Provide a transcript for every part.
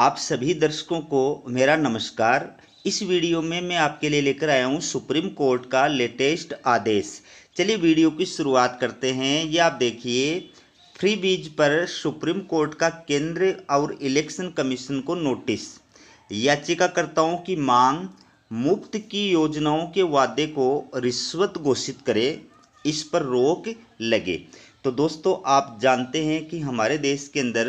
आप सभी दर्शकों को मेरा नमस्कार। इस वीडियो में मैं आपके लिए लेकर आया हूं सुप्रीम कोर्ट का लेटेस्ट आदेश। चलिए वीडियो की शुरुआत करते हैं। ये आप देखिए, फ्री बीज पर सुप्रीम कोर्ट का केंद्र और इलेक्शन कमीशन को नोटिस। याचिकाकर्ताओं की मांग, मुफ्त की योजनाओं के वादे को रिश्वत घोषित करे, इस पर रोक लगे। तो दोस्तों, आप जानते हैं कि हमारे देश के अंदर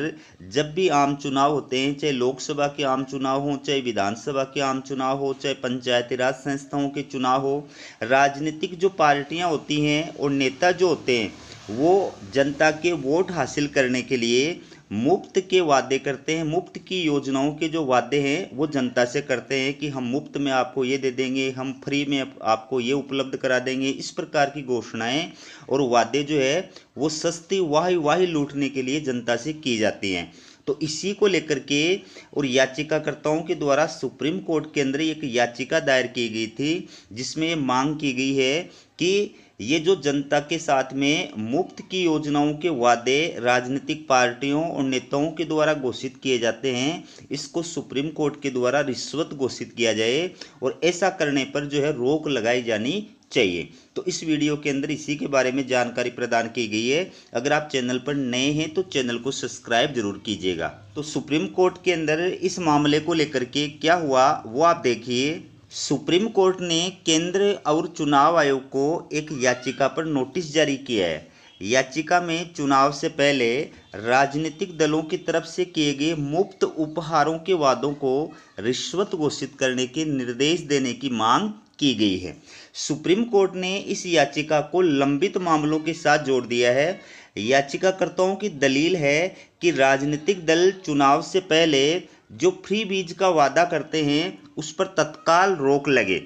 जब भी आम चुनाव होते हैं, चाहे लोकसभा के आम चुनाव हो, चाहे विधानसभा के आम चुनाव हो, चाहे पंचायती राज संस्थाओं के चुनाव हो, राजनीतिक जो पार्टियां होती हैं और नेता जो होते हैं वो जनता के वोट हासिल करने के लिए मुफ्त के वादे करते हैं। मुफ्त की योजनाओं के जो वादे हैं वो जनता से करते हैं कि हम मुफ्त में आपको ये दे देंगे, हम फ्री में आपको ये उपलब्ध करा देंगे। इस प्रकार की घोषणाएं और वादे जो है वो सस्ती वाही वाही लूटने के लिए जनता से की जाती हैं। तो इसी को लेकर के और याचिकाकर्ताओं के द्वारा सुप्रीम कोर्ट के अंदर एक याचिका दायर की गई थी, जिसमें मांग की गई है कि ये जो जनता के साथ में मुफ्त की योजनाओं के वादे राजनीतिक पार्टियों और नेताओं के द्वारा घोषित किए जाते हैं, इसको सुप्रीम कोर्ट के द्वारा रिश्वत घोषित किया जाए और ऐसा करने पर जो है रोक लगाई जानी चाहिए। तो इस वीडियो के अंदर इसी के बारे में जानकारी प्रदान की गई है। अगर आप चैनल पर नए हैं तो चैनल को सब्सक्राइब जरूर कीजिएगा। तो सुप्रीम कोर्ट के अंदर इस मामले को लेकर के क्या हुआ वो आप देखिए। सुप्रीम कोर्ट ने केंद्र और चुनाव आयोग को एक याचिका पर नोटिस जारी किया है। याचिका में चुनाव से पहले राजनीतिक दलों की तरफ से किए गए मुफ्त उपहारों के वादों को रिश्वत घोषित करने के निर्देश देने की मांग की गई है। सुप्रीम कोर्ट ने इस याचिका को लंबित मामलों के साथ जोड़ दिया है। याचिकाकर्ताओं की दलील है कि राजनीतिक दल चुनाव से पहले जो फ्री बीज का वादा करते हैं उस पर तत्काल रोक लगे।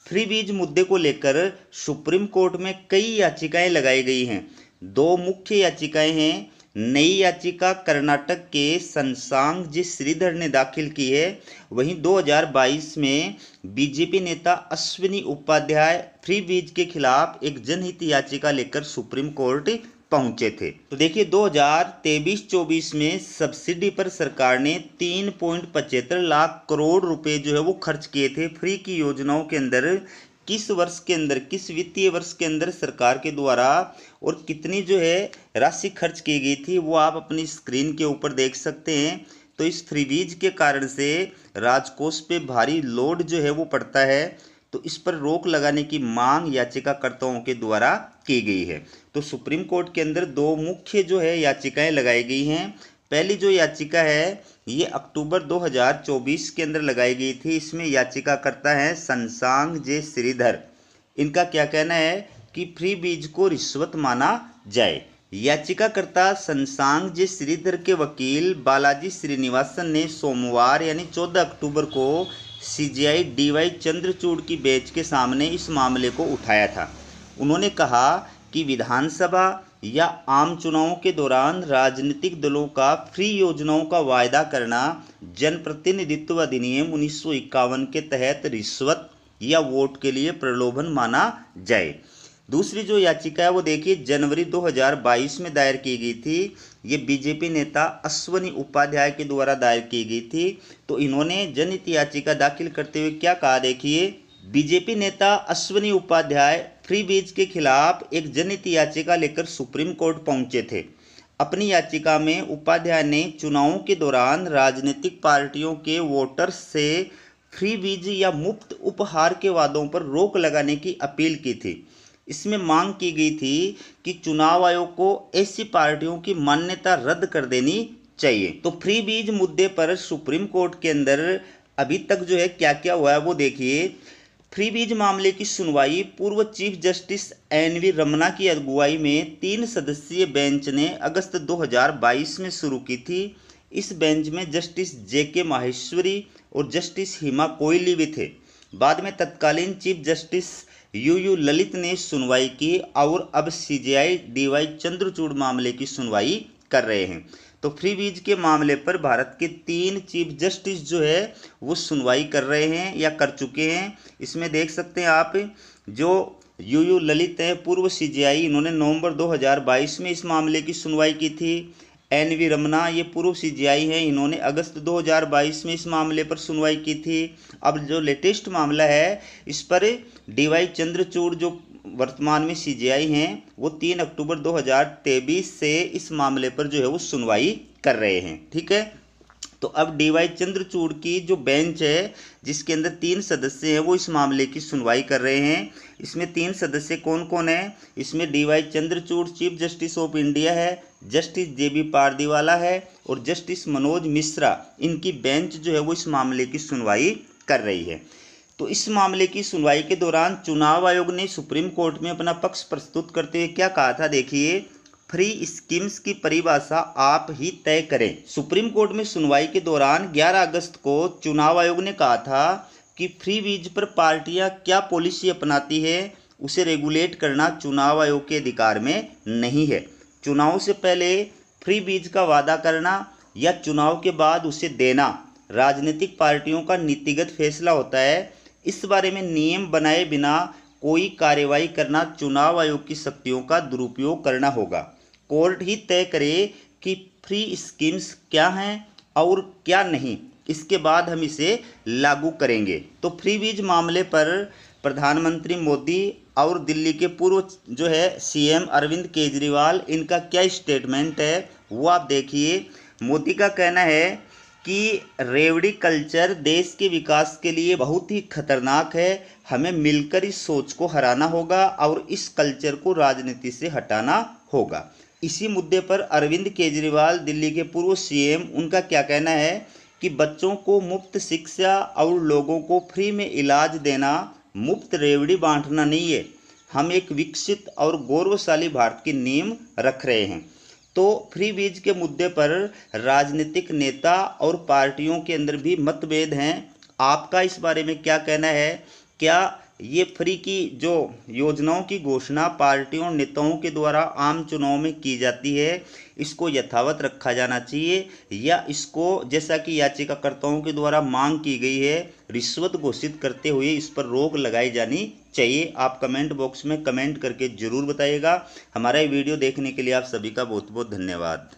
फ्री बीज मुद्दे को लेकर सुप्रीम कोर्ट में कई याचिकाएं लगाई गई हैं। दो मुख्य याचिकाएं हैं। नई याचिका कर्नाटक के संसांग जी श्रीधर ने दाखिल की है। वहीं 2022 में बीजेपी नेता अश्विनी उपाध्याय फ्री बीज के खिलाफ एक जनहित याचिका लेकर सुप्रीम कोर्ट पहुंचे थे। तो देखिए, 2023-24 में सब्सिडी पर सरकार ने 3.75 लाख करोड़ रुपए जो है वो खर्च किए थे फ्री की योजनाओं के अंदर। किस वर्ष के अंदर, किस वित्तीय वर्ष के अंदर सरकार के द्वारा और कितनी जो है राशि खर्च की गई थी वो आप अपनी स्क्रीन के ऊपर देख सकते हैं। तो इस फ्री बीज के कारण से राजकोष पे भारी लोड जो है वो पड़ता है। तो इस पर रोक लगाने की मांग याचिकाकर्ताओं के द्वारा की गई है। तो सुप्रीम कोर्ट के अंदर दो मुख्य जो है याचिकाएं लगाई गई हैं। पहली जो याचिका है ये अक्टूबर 2024 के अंदर लगाई गई थी। इसमें याचिकाकर्ता हैं संसांग जे श्रीधर। इनका क्या कहना है कि फ्री बीज को रिश्वत माना जाए। याचिकाकर्ता संसांग जे श्रीधर के वकील बालाजी श्रीनिवासन ने सोमवार यानी 14 अक्टूबर को सीजेआई डीवाई चंद्रचूड़ की बेंच के सामने इस मामले को उठाया था। उन्होंने कहा कि विधानसभा या आम चुनावों के दौरान राजनीतिक दलों का फ्री योजनाओं का वायदा करना जनप्रतिनिधित्व अधिनियम 1951 के तहत रिश्वत या वोट के लिए प्रलोभन माना जाए। दूसरी जो याचिका है वो देखिए, जनवरी 2022 में दायर की गई थी। ये बीजेपी नेता अश्विनी उपाध्याय के द्वारा दायर की गई थी। तो इन्होंने जनहित याचिका दाखिल करते हुए क्या कहा, देखिए। बीजेपी नेता अश्विनी उपाध्याय फ्री बीज के खिलाफ एक जनहित याचिका लेकर सुप्रीम कोर्ट पहुंचे थे। अपनी याचिका में उपाध्याय ने चुनावों के दौरान राजनीतिक पार्टियों के वोटर्स से फ्री बीज या मुफ्त उपहार के वादों पर रोक लगाने की अपील की थी। इसमें मांग की गई थी कि चुनाव आयोग को ऐसी पार्टियों की मान्यता रद्द कर देनी चाहिए। तो फ्री बीज मुद्दे पर सुप्रीम कोर्ट के अंदर अभी तक जो है क्या क्या हुआ है वो देखिए। फ्री बीज मामले की सुनवाई पूर्व चीफ जस्टिस एन.वी. रमन्ना की अगुवाई में 3 सदस्यीय बेंच ने अगस्त 2022 में शुरू की थी। इस बेंच में जस्टिस जे.के. माहेश्वरी और जस्टिस हिमा कोहली भी थे। बाद में तत्कालीन चीफ जस्टिस यू ललित ने सुनवाई की और अब सीजेआई डीवाई चंद्रचूड़ मामले की सुनवाई कर रहे हैं। तो फ्री बीज के मामले पर भारत के 3 चीफ जस्टिस जो है वो सुनवाई कर रहे हैं या कर चुके हैं। इसमें देख सकते हैं आप, जो यू ललित हैं पूर्व सीजेआई, इन्होंने नवंबर 2022 में इस मामले की सुनवाई की थी। NV रमना, ये पूर्व CGI हैं, इन्होंने अगस्त 2022 में इस मामले पर सुनवाई की थी। अब जो लेटेस्ट मामला है इस पर DY चंद्रचूड़ जो वर्तमान में CGI हैं वो 3 अक्टूबर 2023 से इस मामले पर जो है वो सुनवाई कर रहे हैं। ठीक है, तो अब DY चंद्रचूड़ की जो बेंच है जिसके अंदर 3 सदस्य हैं वो इस मामले की सुनवाई कर रहे हैं। इसमें 3 सदस्य कौन कौन है? इसमें DY Chandrachud chief justice of India है, जस्टिस JB पारदीवाला है और जस्टिस मनोज मिश्रा। इनकी बेंच जो है वो इस मामले की सुनवाई कर रही है। तो इस मामले की सुनवाई के दौरान चुनाव आयोग ने सुप्रीम कोर्ट में अपना पक्ष प्रस्तुत करते हुए क्या कहा था? देखिए, फ्री स्कीम्स की परिभाषा आप ही तय करें। सुप्रीम कोर्ट में सुनवाई के दौरान 11 अगस्त को चुनाव आयोग ने कहा था कि फ्री वीज पर पार्टियां क्या पॉलिसी अपनाती है उसे रेगुलेट करना चुनाव आयोग के अधिकार में नहीं है। चुनाव से पहले फ्री वीज का वादा करना या चुनाव के बाद उसे देना राजनीतिक पार्टियों का नीतिगत फैसला होता है। इस बारे में नियम बनाए बिना कोई कार्रवाई करना चुनाव आयोग की शक्तियों का दुरुपयोग करना होगा। कोर्ट ही तय करे कि फ्री स्कीम्स क्या हैं और क्या नहीं, इसके बाद हम इसे लागू करेंगे। तो फ्री वीज मामले पर प्रधानमंत्री मोदी और दिल्ली के पूर्व जो है CM अरविंद केजरीवाल, इनका क्या स्टेटमेंट है वो आप देखिए। मोदी का कहना है कि रेवड़ी कल्चर देश के विकास के लिए बहुत ही खतरनाक है। हमें मिलकर इस सोच को हराना होगा और इस कल्चर को राजनीति से हटाना होगा। इसी मुद्दे पर अरविंद केजरीवाल, दिल्ली के पूर्व CM, उनका क्या कहना है कि बच्चों को मुफ्त शिक्षा और लोगों को फ्री में इलाज देना मुफ्त रेवड़ी बांटना नहीं है। हम एक विकसित और गौरवशाली भारत की नींव रख रहे हैं। तो फ्री वीज के मुद्दे पर राजनीतिक नेता और पार्टियों के अंदर भी मतभेद हैं। आपका इस बारे में क्या कहना है? क्या ये फ्री की जो योजनाओं की घोषणा पार्टियों और नेताओं के द्वारा आम चुनाव में की जाती है इसको यथावत रखा जाना चाहिए, या इसको जैसा कि याचिकाकर्ताओं के द्वारा मांग की गई है रिश्वत घोषित करते हुए इस पर रोक लगाई जानी चाहिए? आप कमेंट बॉक्स में कमेंट करके ज़रूर बताइएगा। हमारा ये वीडियो देखने के लिए आप सभी का बहुत बहुत धन्यवाद।